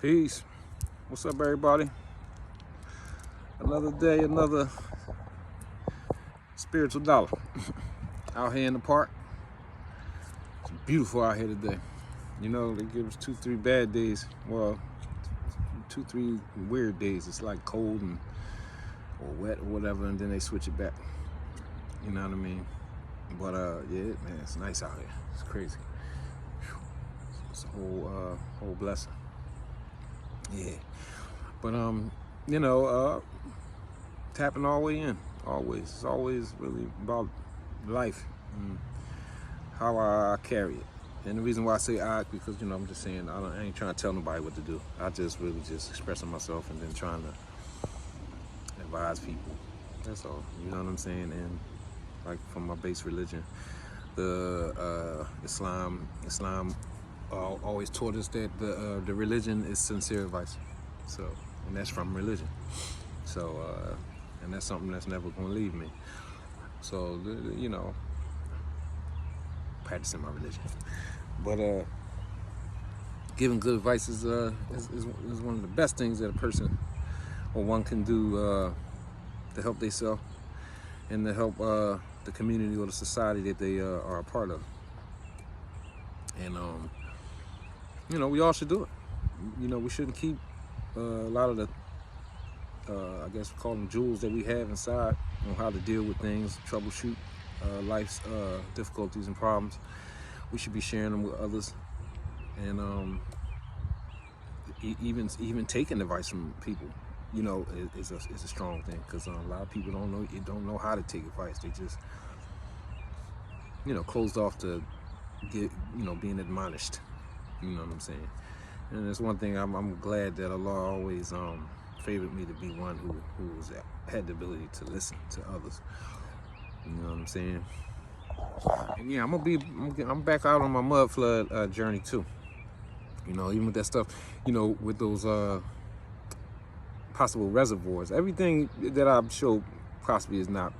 Peace. What's up, everybody? Another day, another spiritual dollar. Out here in the park. It's beautiful out here today. You know, they give us 2-3 bad days. Well, 2-3 weird days. It's like cold and or wet or whatever, and then they switch it back. You know what I mean? But yeah, man, it's nice out here. It's crazy. It's a whole blessing. Yeah. But you know, tapping all the way in. Always. It's always really about life and how I carry it. And the reason why I say I, because you know, I'm just saying I ain't trying to tell nobody what to do. I just really just expressing myself and then trying to advise people. That's all. You know what I'm saying? And like from my base religion, the Islam always taught us that the religion is sincere advice. So, and that's from religion. So, and that's something that's never going to leave me. So, you know, practicing my religion. But giving good advice is one of the best things that a person or one can do to help themselves and to help the community or the society that they are a part of. And you know, we all should do it. You know, we shouldn't keep a lot of the I guess we call them jewels that we have inside on how to deal with things, troubleshoot life's difficulties and problems. We should be sharing them with others, and even taking advice from people, you know, is a strong thing, because a lot of people don't know how to take advice. They just, you know, closed off to get, you know, being admonished. You know what I'm saying? And it's one thing I'm glad that Allah always favored me to be one who had the ability to listen to others. You know what I'm saying? And yeah, I'm back out on my mud flood journey too. You know, even with that stuff, you know, with those possible reservoirs. Everything that I've showed possibly has not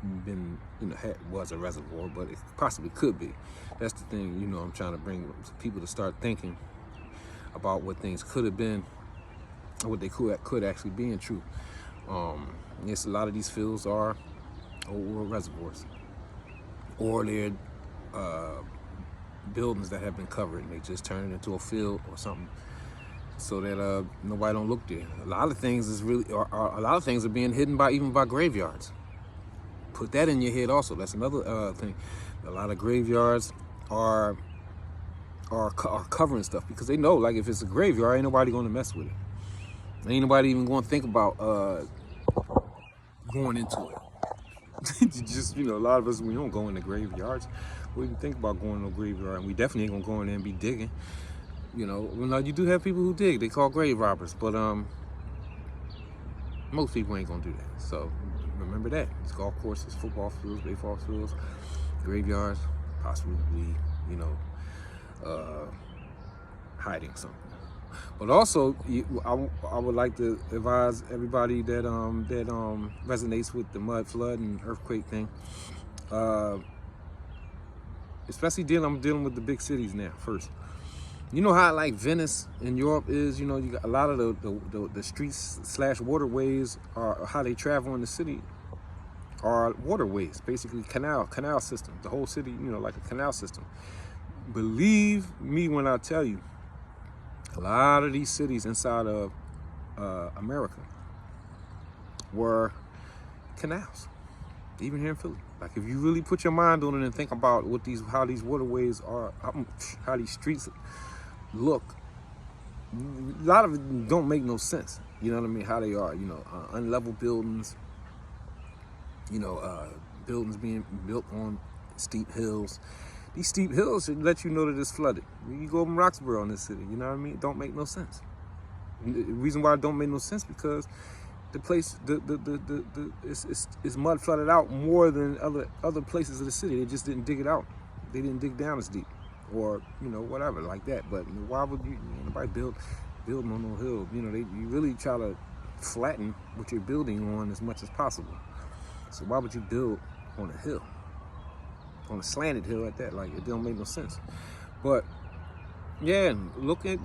been, you know, was a reservoir, but it possibly could be. That's the thing, you know, I'm trying to bring people to start thinking about what things could have been, or what they could actually be in truth. Yes, a lot of these fields are old reservoirs, or they're buildings that have been covered and they just turn it into a field or something, so that nobody don't look there. A lot of things are being hidden even by graveyards. Put that in your head also. That's another thing. A lot of graveyards are covering stuff because they know, like, if it's a graveyard, ain't nobody going to mess with it. Ain't nobody even going to think about going into it. Just, you know, a lot of us, we don't go into graveyards. We even think about going to a graveyard, and we definitely ain't gonna go in there and be digging. You know, well, now you do have people who dig. They call grave robbers, but most people ain't gonna do that. So remember that. It's golf courses, football fields, baseball fields, graveyards, possibly, you know, hiding something. But also, I would like to advise everybody that resonates with the mud flood and earthquake thing. Especially I'm dealing with the big cities now first. You know how like Venice in Europe is, you know, you got a lot of the streets / waterways are how they travel in the city are waterways, basically canal system. The whole city, you know, like a canal system. Believe me when I tell you, a lot of these cities inside of America were canals. Even here in Philly. Like, if you really put your mind on it and think about how these waterways are, how these streets look, a lot of it don't make no sense. You know what I mean? How they are, you know, unlevel buildings, you know, buildings being built on steep hills. These steep hills should let you know that it's flooded. You go in Roxborough in this city, you know what I mean? It don't make no sense. The reason why it don't make no sense because the place, it's mud flooded out more than other places of the city. They just didn't dig it out. They didn't dig down as deep, or, you know, whatever like that. But why would nobody building on no hill? You know, you really try to flatten what you're building on as much as possible. So why would you build on a hill, on a slanted hill at that? Like, it don't make no sense. But Yeah, look at,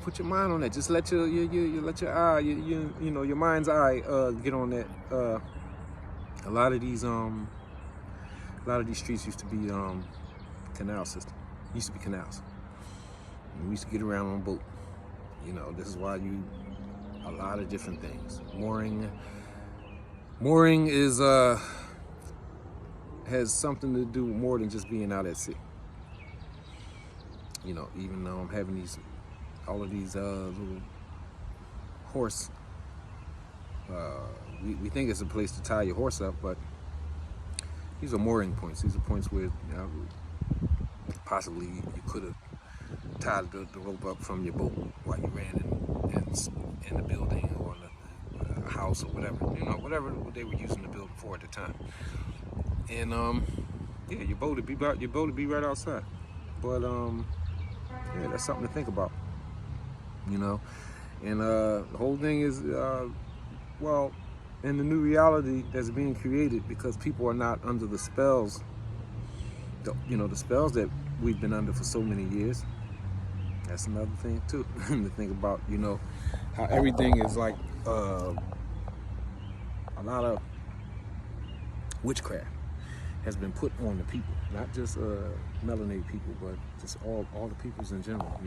put your mind on that. Just let you let your eye, your mind's eye, get on that. A lot of these streets used to be canal system. Used to be canals. And we used to get around on a boat. This is why a lot of different things. Mooring is has something to do more than just being out at sea. Even though I'm having all of these little horse, we think it's a place to tie your horse up, but these are mooring points. These are points where possibly you could have tied the rope up from your boat while you ran in the building or in a house or whatever. Whatever they were using the building for at the time. And yeah, your boat would be right outside. But yeah, that's something to think about. And the whole thing is, well, in the new reality that's being created, because people are not under the spells, the spells that we've been under for so many years. That's another thing too to think about. How everything is like a lot of witchcraft has been put on the people, not just melanated people, but just all the peoples in general.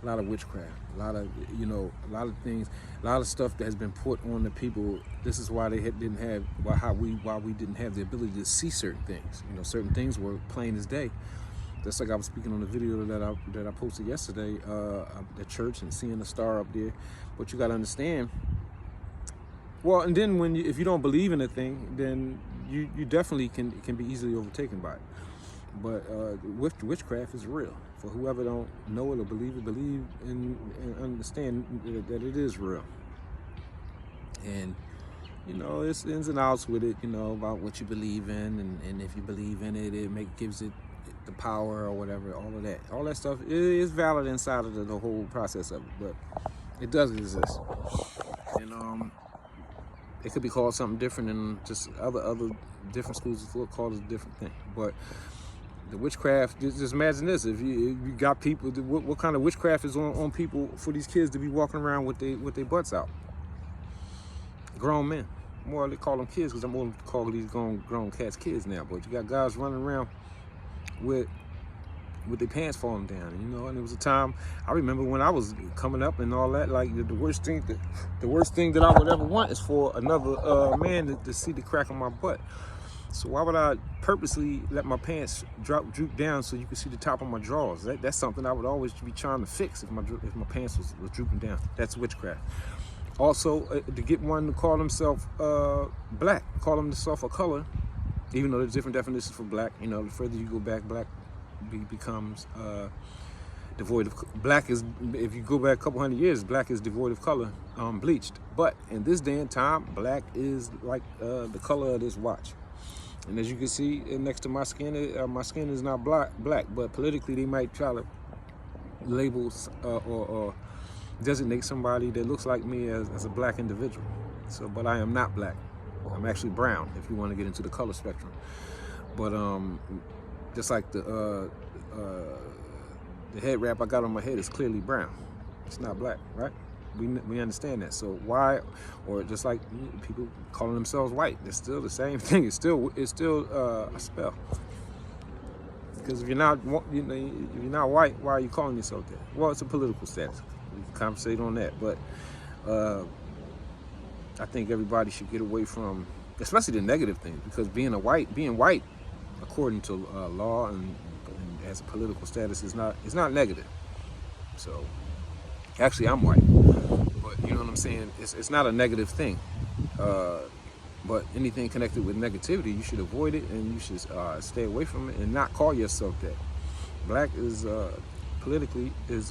A lot of witchcraft, a lot of things, a lot of stuff that has been put on the people. This is why why we didn't have the ability to see certain things. Certain things were plain as day. Just like I was speaking on the video that I posted yesterday, the church and seeing the star up there. But you got to understand. Well, and then if you don't believe in a thing, then you definitely can be easily overtaken by it. But witchcraft is real. For whoever don't know it or believe and understand that it is real. And it's ins and outs with it. About what you believe in, and if you believe in it, gives it the power or whatever. All that stuff is valid inside of the whole process of it. But it does exist, and it could be called something different, and just other different schools will call it a different thing. But the witchcraft, just imagine this: if you got people, what kind of witchcraft is on people for these kids to be walking around with their butts out? Grown men. More they call them kids, because I'm going to call these grown cats kids now. But you got guys running around with their pants falling down, and it was a time I remember when I was coming up and all that. Like the worst thing that I would ever want is for another man to see the crack on my butt. So why would I purposely let my pants droop down so you can see the top of my drawers? That's something I would always be trying to fix if my pants was drooping down. That's witchcraft. Also, to get one to call himself black, call himself a color, even though there's different definitions for black. The further you go back, black becomes devoid of black. Is, if you go back a couple hundred years, black is devoid of color, bleached. But in this day and time, black is like the color of this watch. And as you can see next to my skin is not black, but politically they might try to label or designate somebody that looks like me as a black individual. So, but I am not black. I'm actually brown, if you want to get into the color spectrum. But just like the head wrap I got on my head is clearly brown. It's not black, right? We understand that. So why, or just like people calling themselves white, it's still the same thing. It's still a spell. Because if you're not white, why are you calling yourself that? Well, it's a political status. We can conversate on that, but I think everybody should get away from, especially the negative things, because being white, according to law and as a political status, is not negative. So actually, I'm white, but you know what I'm saying. It's not a negative thing. But anything connected with negativity, you should avoid it, and you should stay away from it, and not call yourself that. Black is politically is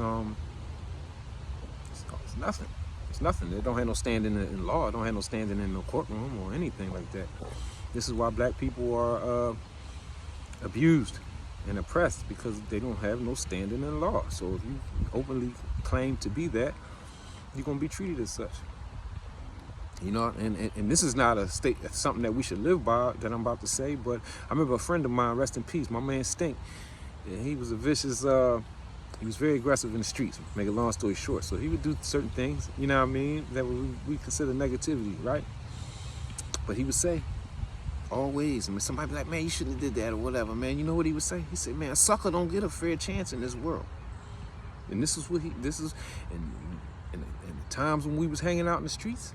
it's nothing. It's nothing. It don't have no standing in law. It don't have no standing in no courtroom or anything like that. This is why black people are abused and oppressed, because they don't have no standing in law. So if you openly claim to be that, you're gonna be treated as such. And this is not something that we should live by, that I'm about to say, but I remember a friend of mine, rest in peace, my man Stink. Yeah, he was a vicious He was very aggressive in the streets, make a long story short. So he would do certain things, you know what I mean, that we consider negativity, right? But he would say, always, I mean, somebody be like, man, you shouldn't have did that or whatever, man. You know what he would say? He said, man, a sucker don't get a fair chance in this world. And this is in the times when we was hanging out in the streets,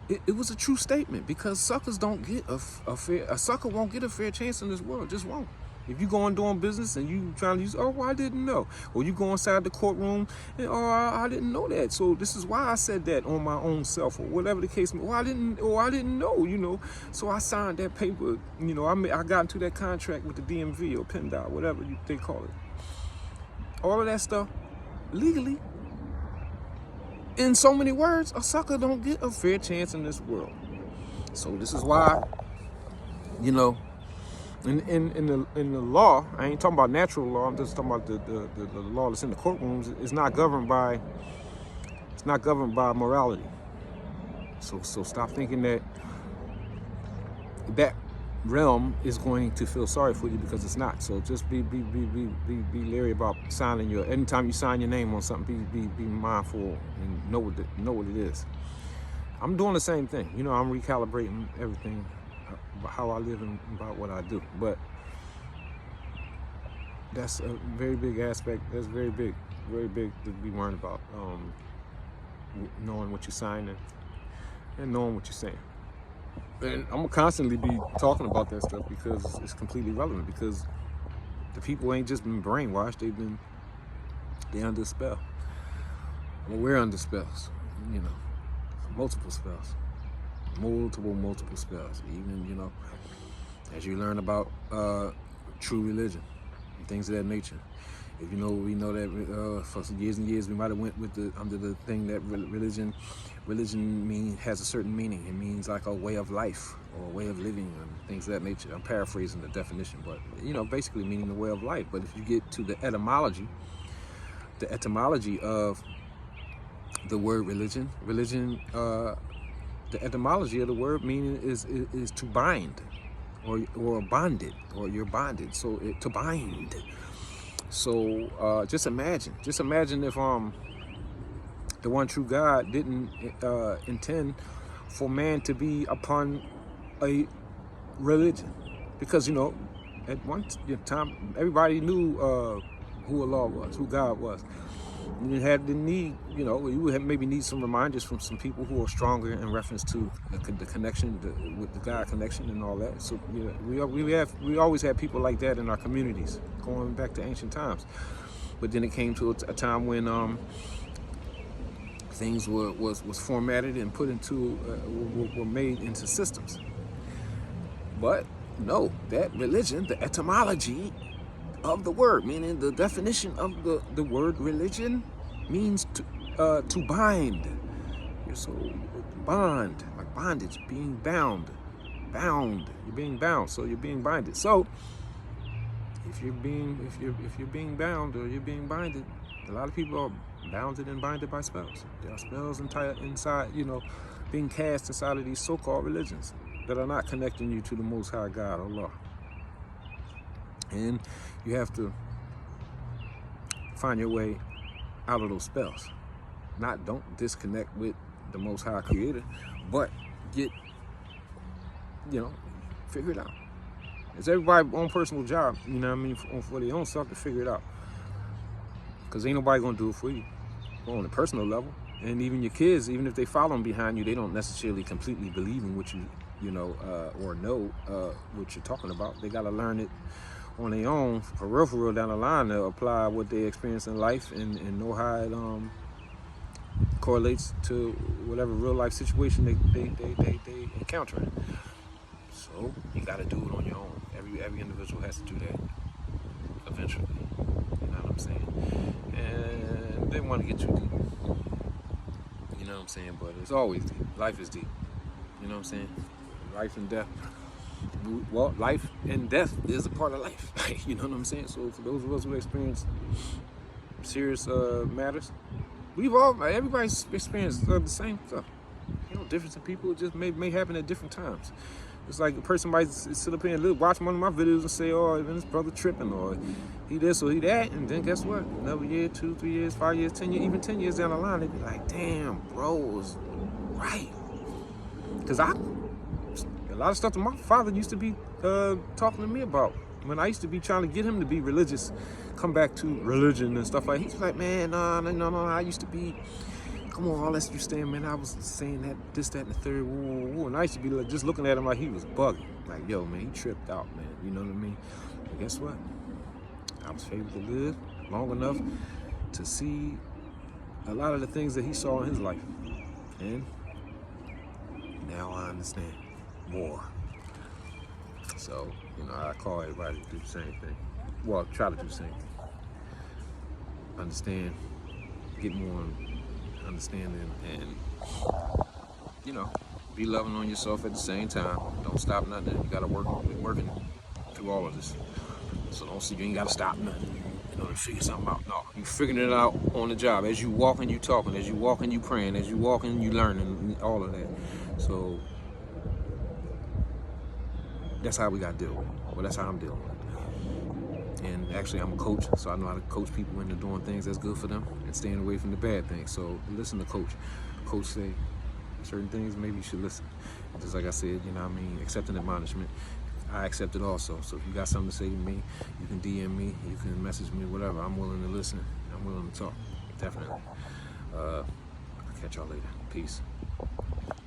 it was a true statement, because suckers don't get a sucker won't get a fair chance in this world, just won't. If you go on doing business and you trying to use, oh, I didn't know. Or you go inside the courtroom and, oh, I didn't know that. So this is why I said that on my own self, or whatever the case may be. I didn't know, you know. So I signed that paper, you know, I got into that contract with the DMV or PennDOT, whatever they call it. All of that stuff, legally, in so many words, a sucker don't get a fair chance in this world. So this is why, you know, in the law, I ain't talking about natural law, I'm just talking about the law that's in the courtrooms. It's not governed by morality. So stop thinking that realm is going to feel sorry for you, because it's not. So just be leery about signing anytime you sign your name on something, be mindful and know what it is. I'm doing the same thing. You know, I'm recalibrating everything, how I live and about what I do. But that's a very big aspect. That's very big to be worried about. Knowing what you're signing and knowing what you're saying. And I'm gonna constantly be talking about that stuff, because it's completely relevant, because the people ain't just been brainwashed, they under a spell. Well, we're under spells, you know, multiple spells. Multiple spells. Even, you know, as you learn about true religion and things of that nature. If you know, we know that for years and years we might have went with under the thing that religion has a certain meaning. It means like a way of life or a way of living and things of that nature. I'm paraphrasing the definition, but you know, basically meaning the way of life. But if you get to the etymology of the word religion, the etymology of the word meaning is to bind, or bonded, or you're bonded. So to bind. So just imagine if the one true God didn't intend for man to be upon a religion, because you know, at one time everybody knew who Allah was, who God was. You had the need, you know, you would maybe need some reminders from some people who are stronger in reference to the connection, with the God connection and all that. So you know, we always had people like that in our communities, going back to ancient times. But then it came to a time when things was formatted and put into were made into systems. But no, that religion, the etymology of the word, meaning the definition of the word religion, means to bind. So bond, like bondage, being bound. You're being bound, so you're being binded. So if you're being bound or you're being binded, a lot of people are bounded and binded by spells. There are spells inside, you know, being cast inside of these so-called religions that are not connecting you to the Most High God, Allah. And you have to find your way out of those spells. Don't disconnect with the Most High Creator, but figure it out. It's everybody's own personal job, you know what I mean, for their own self to figure it out. Because ain't nobody gonna do it for you on a personal level. And even your kids, even if they following behind you, they don't necessarily completely believe in what you know, or know what you're talking about. They gotta learn it on their own, for real down the line. They'll apply what they experience in life and know how it correlates to whatever real life situation they encounter. So you gotta do it on your own. Every individual has to do that eventually. You know what I'm saying? And they want to get too deep. You know what I'm saying? But it's always deep. Life is deep. You know what I'm saying? Life and death. Well, life and death is a part of life. You know what I'm saying? So for those of us who experience serious matters, everybody's experienced the same stuff. You know, difference in people just may happen at different times. It's like a person might sit up here and watch one of my videos and say, oh, even his brother tripping, or he this or he that, and then guess what? Another year, 2, 3 years, 5 years, 10 years, even 10 years down the line, they be like, damn, bro was right. Because a lot of stuff that my father used to be talking to me about, when I used to be trying to get him to be religious, come back to religion and stuff like that. He's like, man, no, I used to be, come on, all that you saying, man, I was saying that, this, that, and the third, woo. And I used to be like, just looking at him like he was bugging. Like, yo, man, he tripped out, man. You know what I mean? But guess what? I was favored to live long enough to see a lot of the things that he saw in his life. And now I understand more. So, you know, I call everybody to do the same thing. Well, try to do the same thing. Understand, get more understanding, and, you know, be loving on yourself at the same time. Don't stop nothing. You gotta working through all of this. So don't see you ain't gotta stop nothing in order to figure something out. No, you figuring it out on the job. As you walking, you talking. As you walking, you praying. As you walking, you learning. All of that. So that's how we gotta deal with it. Well, that's how I'm dealing with it. And actually, I'm a coach, so I know how to coach people into doing things that's good for them and staying away from the bad things. So listen to coach. Coach say certain things, maybe you should listen. Just like I said, you know what I mean, accepting admonishment. I accept it also. So if you got something to say to me, you can DM me, you can message me, whatever. I'm willing to listen. I'm willing to talk. Definitely. I'll catch y'all later. Peace.